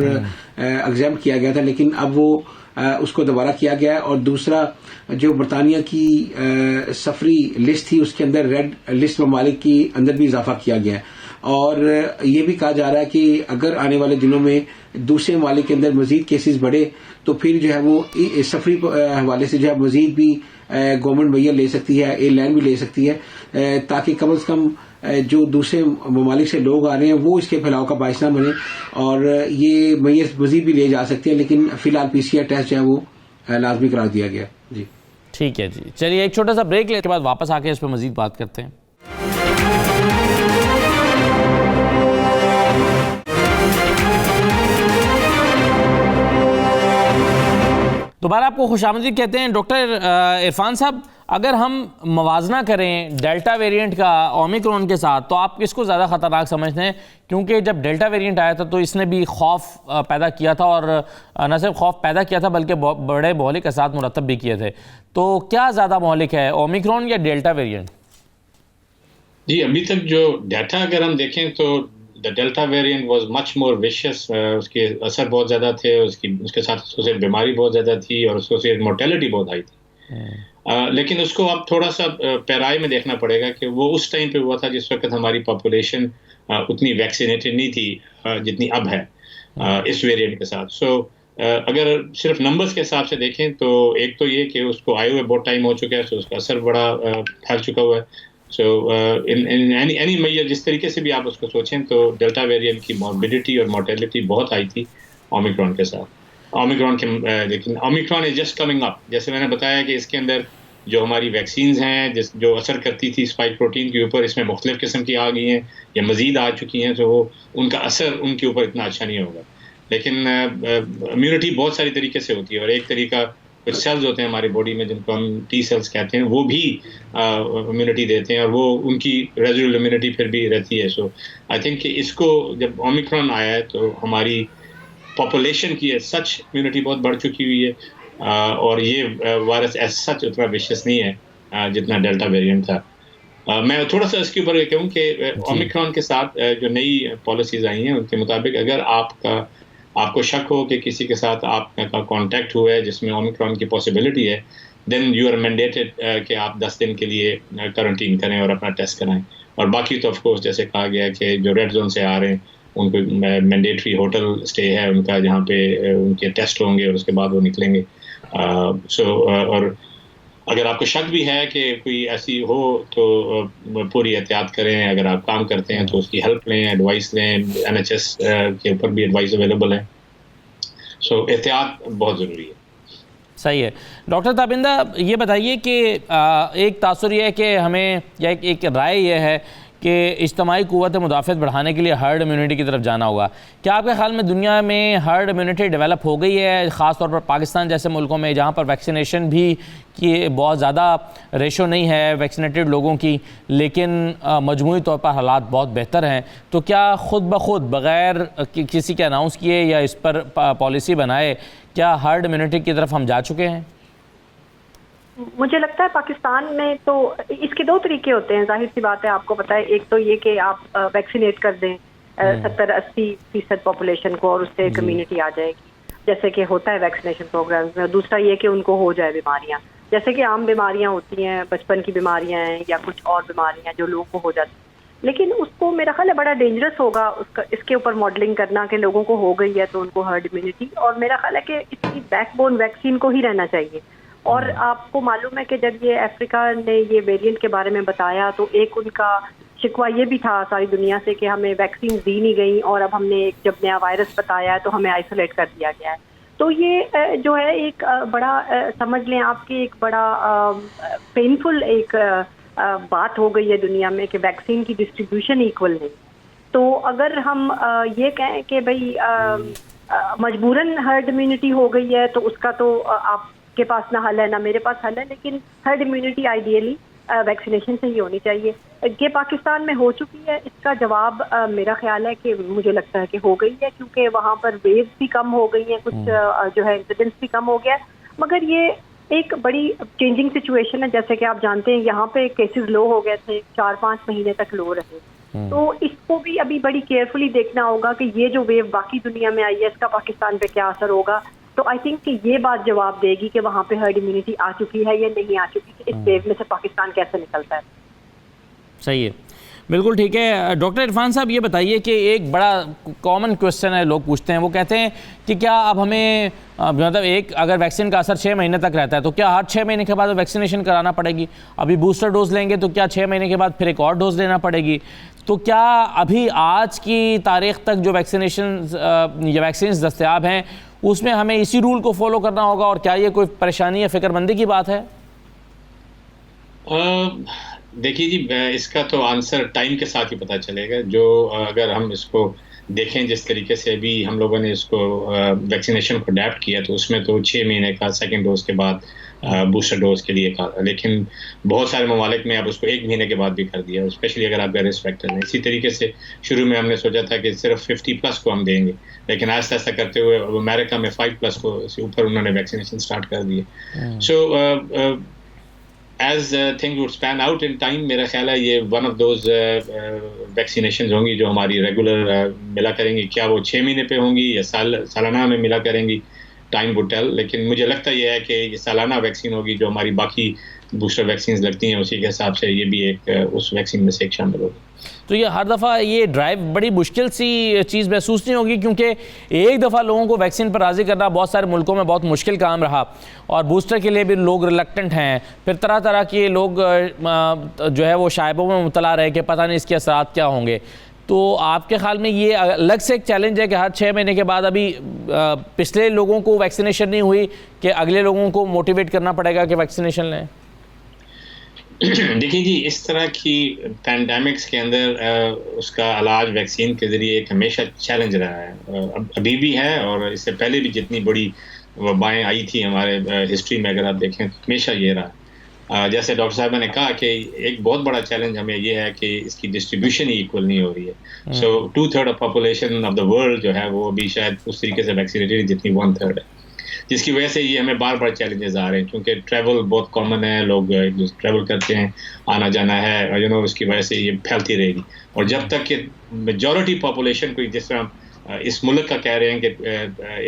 ایگزامپٹ کیا گیا تھا, لیکن اب وہ اس کو دوبارہ کیا گیا ہے. اور دوسرا, جو برطانیہ کی سفری لسٹ تھی اس کے اندر ریڈ لسٹ ممالک کی اندر بھی اضافہ کیا گیا ہے, اور یہ بھی کہا جا رہا ہے کہ اگر آنے والے دنوں میں دوسرے ممالک کے اندر مزید کیسز بڑھے تو پھر جو ہے وہ سفری حوالے سے جو ہے مزید بھی گورنمنٹ میئر لے سکتی ہے, ایئر لائن بھی لے سکتی ہے, تاکہ کم از کم جو دوسرے ممالک سے لوگ آ رہے ہیں وہ اس کے پھیلاؤ کا باعث نہ بنے, اور یہ میئر مزید بھی لے جا سکتے ہیں. لیکن فی الحال پی سی آر ٹیسٹ جو ہے وہ لازمی قرار دیا گیا. جی ٹھیک ہے, جی چلیے ایک چھوٹا سا بریک لینے کے بعد واپس آ کے اس پہ مزید بات کرتے ہیں. دوبارہ آپ کو خوش آمدید کہتے ہیں. ڈاکٹر عرفان صاحب, اگر ہم موازنہ کریں ڈیلٹا ویریئنٹ کا اومیکرون کے ساتھ تو آپ کس کو زیادہ خطرناک سمجھتے ہیں؟ کیونکہ جب ڈیلٹا ویریئنٹ آیا تھا تو اس نے بھی خوف پیدا کیا تھا, اور نہ صرف خوف پیدا کیا تھا بلکہ بڑے مہلک اثرات مرتب بھی کیے تھے. تو کیا زیادہ مہلک ہے, اومیکرون یا ڈیلٹا ویریئنٹ؟ جی ابھی تک جو ڈیٹا اگر ہم دیکھیں تو the Delta variant was much more vicious. اس کے اثر بہت زیادہ تھے, اس کے ساتھ associated بیماری بہت زیادہ تھی اور associated mortality بہت ہائی تھی. لیکن اس کو اب تھوڑا سا پیرائی میں دیکھنا پڑے گا کہ وہ اس ٹائم پہ ہوا تھا جس وقت ہماری پاپولیشن اتنی ویکسینیٹڈ نہیں تھی جتنی اب ہے اس ویریئنٹ کے ساتھ. سو اگر صرف نمبرز کے حساب سے دیکھیں تو ایک تو یہ کہ اس کو آئے ہوئے بہت ٹائم ہو چکا ہے, سو اس کا اثر بڑا پھیل چکا ہوا ہے. سو اینی میجر جس طریقے سے بھی آپ اس کو سوچیں تو ڈیلٹا ویریئنٹ کی موربیڈیٹی اور مورٹیلٹی بہت ہائی تھی اومیکرون کے ساتھ. لیکن Omicron is just coming up. جیسے میں نے بتایا کہ اس کے اندر جو ہماری ویکسینز ہیں جو اثر کرتی تھی اسپائک پروٹین کے اوپر, اس میں مختلف قسم کی آ گئی ہیں یا مزید آ چکی ہیں, تو وہ ان کا اثر ان کے اوپر اتنا اچھا نہیں ہوگا. لیکن امیونٹی بہت ساری طریقے سے ہوتی ہے, اور ایک طریقہ کچھ سیلز ہوتے ہیں ہماری باڈی میں جن کو ہم ٹی سیلز کہتے ہیں, وہ بھی امیونٹی دیتے ہیں اور وہ ان کی ریزیڈول امیونٹی پھر بھی رہتی ہے. سو آئی تھنک کہ اس کو جب اومیکرون آیا ہے تو ہماری پاپولیشن کی سچ امیونٹی بہت بڑھ چکی ہوئی ہے, اور یہ وائرس ایز سچ اتنا ویشیس نہیں ہے جتنا ڈیلٹا ویریئنٹ تھا. میں تھوڑا سا اس کے اوپر کہوں کہ اومیکرون کے ساتھ جو نئی پالیسیز آئی ہیں ان کے مطابق اگر آپ کو شک ہو کہ کسی کے ساتھ آپ کا کانٹیکٹ ہوا ہے جس میں اومیکرون کی پاسبلٹی ہے, دین یو آر مینڈیٹڈ کہ آپ 10 دن کے لیے کرنٹین کریں اور اپنا ٹیسٹ کرائیں. اور باقی تو آف کورس جیسے کہا گیا کہ جو ریڈ زون سے آ رہے ہیں ان کو مینڈیٹری ہوٹل اسٹے ہے ان کا, جہاں پہ ان کے ٹیسٹ ہوں گے اور اس کے بعد وہ نکلیں گے. اور اگر آپ کو شک بھی ہے کہ کوئی ایسی ہو تو پوری احتیاط کریں. اگر آپ کام کرتے ہیں تو اس کی ہیلپ لیں, ایڈوائس لیں. NHS کے اوپر بھی ایڈوائس اویلیبل ہے. سو احتیاط بہت ضروری ہے. صحیح ہے. ڈاکٹر تابندہ یہ بتائیے کہ ایک تاثر یہ ہے کہ ہمیں یا ایک رائے یہ ہے کہ اجتماعی قوت مدافعت بڑھانے کے لیے ہرڈ امیونٹی کی طرف جانا ہوگا. کیا آپ کے خیال میں دنیا میں ہرڈ امیونٹی ڈیولپ ہو گئی ہے, خاص طور پر پاکستان جیسے ملکوں میں جہاں پر ویکسینیشن بھی کی بہت زیادہ ریشو نہیں ہے ویکسینیٹڈ لوگوں کی, لیکن مجموعی طور پر حالات بہت بہتر ہیں, تو کیا خود بخود بغیر کسی کے اناؤنس کیے یا اس پر پالیسی بنائے کیا ہرڈ امیونٹی کی طرف ہم جا چکے ہیں؟ مجھے لگتا ہے پاکستان میں تو اس کے 2 طریقے ہوتے ہیں. ظاہر سی بات ہے, آپ کو پتہ ہے, ایک تو یہ کہ آپ ویکسینیٹ کر دیں 70-80% پاپولیشن کو اور اس سے کمیونٹی آ جائے گی جیسے کہ ہوتا ہے ویکسینیشن پروگرامز میں. دوسرا یہ کہ ان کو ہو جائے بیماریاں جیسے کہ عام بیماریاں ہوتی ہیں, بچپن کی بیماریاں ہیں یا کچھ اور بیماریاں جو لوگوں کو ہو جاتی ہیں. لیکن اس کو میرا خیال ہے بڑا ڈینجرس ہوگا اس کے اوپر ماڈلنگ کرنا کہ لوگوں کو ہو گئی ہے تو ان کو ہرڈ امیونٹی. اور میرا خیال ہے کہ اس کی بیک بون ویکسین کو ہی رہنا چاہیے. اور آپ کو معلوم ہے کہ جب یہ افریقہ نے یہ ویریئنٹ کے بارے میں بتایا تو ایک ان کا شکوہ یہ بھی تھا ساری دنیا سے کہ ہمیں ویکسین دی نہیں گئی, اور اب ہم نے جب نیا وائرس بتایا ہے تو ہمیں آئسولیٹ کر دیا گیا ہے. تو یہ جو ہے ایک بڑا سمجھ لیں آپ کی ایک بڑا پینفل ایک بات ہو گئی ہے دنیا میں کہ ویکسین کی ڈسٹریبیوشن ایکول نہیں. تو اگر ہم یہ کہیں کہ بھئی مجبوراً ہرڈ امیونٹی ہو گئی ہے تو اس کا تو آپ کے پاس نہ حل ہے نہ میرے پاس حل ہے, لیکن ہرڈ امیونٹی آئیڈیلی ویکسینیشن سے ہی ہونی چاہیے. یہ پاکستان میں ہو چکی ہے, اس کا جواب میرا خیال ہے کہ مجھے لگتا ہے کہ ہو گئی ہے, کیونکہ وہاں پر ویوز بھی کم ہو گئی ہیں, کچھ جو ہے انسیڈنس بھی کم ہو گیا. مگر یہ ایک بڑی چینجنگ سچویشن ہے. جیسے کہ آپ جانتے ہیں یہاں پہ کیسز لو ہو گئے تھے, 4-5 مہینے تک لو رہے. تو اس کو بھی ابھی بڑی کیئرفلی دیکھنا ہوگا کہ یہ جو ویو باقی دنیا میں آئی ہے اس کا پاکستان پہ کیا اثر ہوگا. تو آئی تھنک کہ یہ بات جواب دے گی کہ وہاں پہ ہرڈ امیونٹی آ چکی ہے یا نہیں آ چکی, کہ اس ویو میں سے پاکستان کیسے نکلتا ہے. صحیح ہے, بالکل ٹھیک ہے. ڈاکٹر عرفان صاحب یہ بتائیے کہ ایک بڑا کامن کویسچن ہے, لوگ پوچھتے ہیں, وہ کہتے ہیں کہ کیا اب ہمیں مطلب اگر ویکسین کا اثر 6 مہینے تک رہتا ہے تو کیا ہر 6 مہینے کے بعد ویکسینیشن کرانا پڑے گی؟ ابھی بوسٹر ڈوز لیں گے تو کیا 6 مہینے کے بعد پھر ایک اور ڈوز لینا پڑے گی؟ تو کیا ابھی آج کی تاریخ تک جو ویکسینز دستیاب ہیں اس میں ہمیں اسی رول کو فالو کرنا ہوگا, اور کیا یہ کوئی پریشانی یا فکر مندی کی بات ہے؟ دیکھیے جی, اس کا تو آنسر ٹائم کے ساتھ ہی پتہ چلے گا. جو اگر ہم اس کو دیکھیں جس طریقے سے ابھی ہم لوگوں نے اس کو ویکسینیشن کو اڈیپٹ کیا تو اس میں تو 6 مہینے کا سیکنڈ ڈوز کے بعد بوسٹر ڈوز کے لیے کہا, لیکن بہت سارے ممالک میں اب اس کو 1 مہینے کے بعد بھی کر دیا, اسپیشلی اگر آپ ویریس فیکٹر ہیں. اسی طریقے سے شروع میں ہم نے سوچا تھا کہ صرف 50+ کو ہم دیں گے, لیکن آہستہ آہستہ کرتے ہوئے اب امریکہ میں 5+ کو سے اوپر انہوں نے ویکسینیشن سٹارٹ کر دیے. So as thing would spin out in time میرا خیال ہے یہ ون آف دوز ویکسینیشنز ہوں گی جو ہماری ریگولر ملا کریں گی. کیا وہ 6 مہینے پہ ہوں گی یا سالانہ میں ملا کریں گی, ٹائم وڈ ٹیل. لیکن مجھے لگتا یہ ہے کہ یہ سالانہ ویکسین ہوگی جو ہماری باقی بوسٹر ویکسینز لگتی ہیں اسی کے حساب سے یہ بھی ایک اس ویکسین میں سے ایک شامل ہوگی. تو یہ ہر دفعہ یہ ڈرائیو بڑی مشکل سی چیز محسوس نہیں ہوگی کیونکہ ایک دفعہ لوگوں کو ویکسین پر راضی کرنا بہت سارے ملکوں میں بہت مشکل کام رہا, اور بوسٹر کے لیے بھی لوگ ریلیکٹنٹ ہیں, پھر طرح طرح کے لوگ جو ہے وہ شائبوں میں مبتلا رہے کہ پتہ نہیں اس کے اثرات کیا ہوں گے. تو آپ کے خیال میں یہ الگ سے ایک چیلنج ہے کہ ہر 6 مہینے کے بعد ابھی پچھلے لوگوں کو ویکسینیشن نہیں ہوئی کہ اگلے لوگوں کو موٹیویٹ کرنا پڑے گا کہ ویکسینیشن لیں؟ دیکھیں جی, اس طرح کی پینڈیمکس کے اندر اس کا علاج ویکسین کے ذریعے ایک ہمیشہ چیلنج رہا ہے, ابھی بھی ہے, اور اس سے پہلے بھی جتنی بڑی وبائیں آئی تھی ہمارے ہسٹری میں اگر آپ دیکھیں ہمیشہ یہ رہا. جیسے ڈاکٹر صاحبہ نے کہا کہ ایک بہت بڑا چیلنج ہمیں یہ ہے کہ اس کی ڈسٹریبیوشن ہی ایکول نہیں ہو رہی ہے. سو 2/3 of population of the world جو ہے وہ ابھی شاید اس طریقے سے ویکسینیٹڈ جتنی 1/3 ہے, جس کی وجہ سے یہ ہمیں بار بار چیلنجز آ رہے ہیں کیونکہ ٹریول بہت کامن ہے, لوگ ٹریول کرتے ہیں, آنا جانا ہے, اس کی وجہ سے یہ پھیلتی رہے گی. اور جب تک کہ میجورٹی پاپولیشن کو جس طرح اس ملک کا کہہ رہے ہیں کہ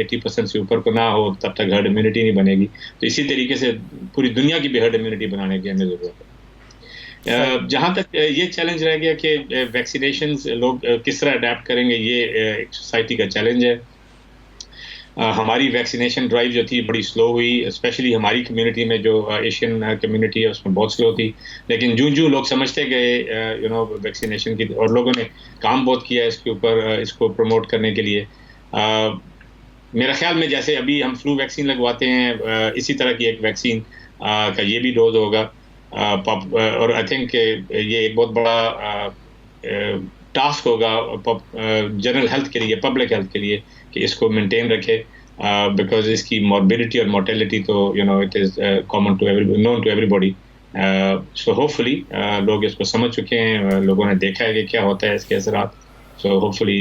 80% سے اوپر کو نہ ہو تب تک ہرڈ امیونٹی نہیں بنے گی. تو اسی طریقے سے پوری دنیا کی بھی ہرڈ امیونٹی بنانے کی ہمیں ضرورت ہے. جہاں تک یہ چیلنج رہ گیا کہ ویکسینیشنز لوگ کس طرح اڈیپٹ کریں گے, یہ ایک سوسائٹی کا چیلنج ہے. ہماری ویکسینیشن ڈرائیو جو تھی بڑی سلو ہوئی, اسپیشلی ہماری کمیونٹی میں جو ایشین کمیونٹی ہے اس میں بہت سلو تھی. لیکن جو لوگ سمجھتے گئے ویکسینیشن کی, اور لوگوں نے کام بہت کیا اس کے اوپر, اس کو پروموٹ کرنے کے لیے. میرا خیال میں جیسے ابھی ہم فلو ویکسین لگواتے ہیں اسی طرح کی ایک ویکسین کا یہ بھی ڈوز ہوگا. اور آئی تھنک یہ ایک بہت بڑا ٹاسک ہوگا جنرل ہیلتھ کے لیے, پبلک ہیلتھ کے لیے, کہ اس کو مینٹین رکھے, بیکاز اس کی موربیڈیٹی اور مورٹیلٹی تو it is common to known to everybody. So hopefully لوگ اس کو سمجھ چکے ہیں, لوگوں نے دیکھا ہے کہ کیا ہوتا ہے اس کے اثرات. So hopefully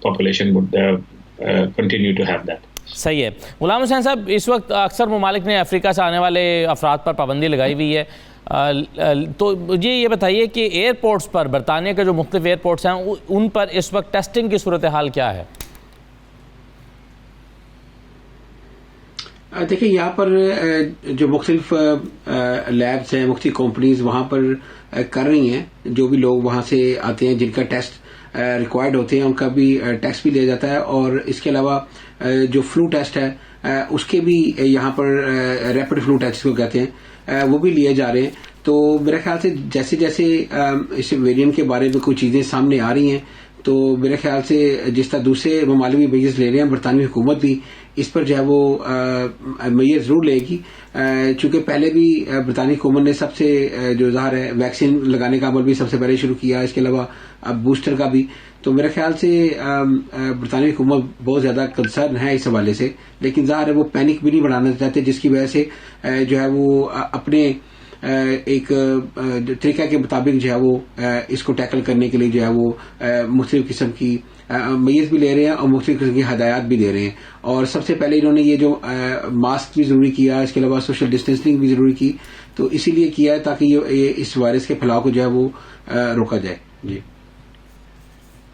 population would continue to have that. صحیح ہے. غلام حسین صاحب, اس وقت اکثر ممالک نے افریقہ سے آنے والے افراد پر پابندی لگائی ہوئی ہے, تو مجھے یہ بتائیے کہ ایئرپورٹس پر, برطانیہ کے جو مختلف ایئرپورٹس ہیں ان پر اس وقت ٹیسٹنگ کی صورتحال کیا ہے؟ دیکھیں, یہاں پر جو مختلف لیبس ہیں, مختلف کمپنیز وہاں پر کر رہی ہیں. جو بھی لوگ وہاں سے آتے ہیں جن کا ٹیسٹ ریکوائرڈ ہوتے ہیں ان کا بھی ٹیسٹ بھی لیا جاتا ہے, اور اس کے علاوہ جو فلو ٹیسٹ ہے اس کے بھی یہاں پر ریپڈ فلو ٹیسٹ کو کہتے ہیں وہ بھی لیے جا رہے ہیں. تو میرے خیال سے جیسے جیسے اس ویرینٹ کے بارے میں کچھ چیزیں سامنے آ رہی ہیں تو میرے خیال سے جس طرح دوسرے ممالک بھی میجرز لے رہے ہیں, برطانوی حکومت بھی اس پر جو ہے وہ میجر ضرور لے گی, چونکہ پہلے بھی برطانوی حکومت نے سب سے جو ظاہر ہے ویکسین لگانے کا عمل بھی سب سے پہلے شروع کیا, اس کے علاوہ اب بوسٹر کا بھی. تو میرے خیال سے برطانوی حکومت بہت زیادہ کنسرن ہے اس حوالے سے, لیکن ظاہر ہے وہ پینک بھی نہیں بڑھانا چاہتے, جس کی وجہ سے جو ہے وہ اپنے ایک طریقہ کے مطابق جو ہے وہ اس کو ٹیکل کرنے کے لیے جو ہے وہ مختلف قسم کی میز بھی لے رہے ہیں اور مختلف قسم کی ہدایات بھی دے رہے ہیں. اور سب سے پہلے انہوں نے یہ جو ماسک بھی ضروری کیا, اس کے علاوہ سوشل ڈسٹینسنگ بھی ضروری کی, تو اسی لیے کیا ہے تاکہ یہ اس وائرس کے پھیلاؤ کو جو ہے وہ روکا جائے. جی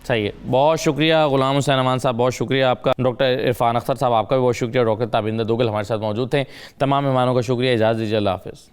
صحیح ہے. بہت شکریہ غلام حسین امان صاحب, بہت شکریہ آپ کا. ڈاکٹر عرفان اختر صاحب آپ کا بھی بہت شکریہ. ڈاکٹر تابندہ دوگل ہمارے ساتھ موجود تھے. تمام مہمانوں کا شکریہ. اجازت دیجیے, اللہ حافظ.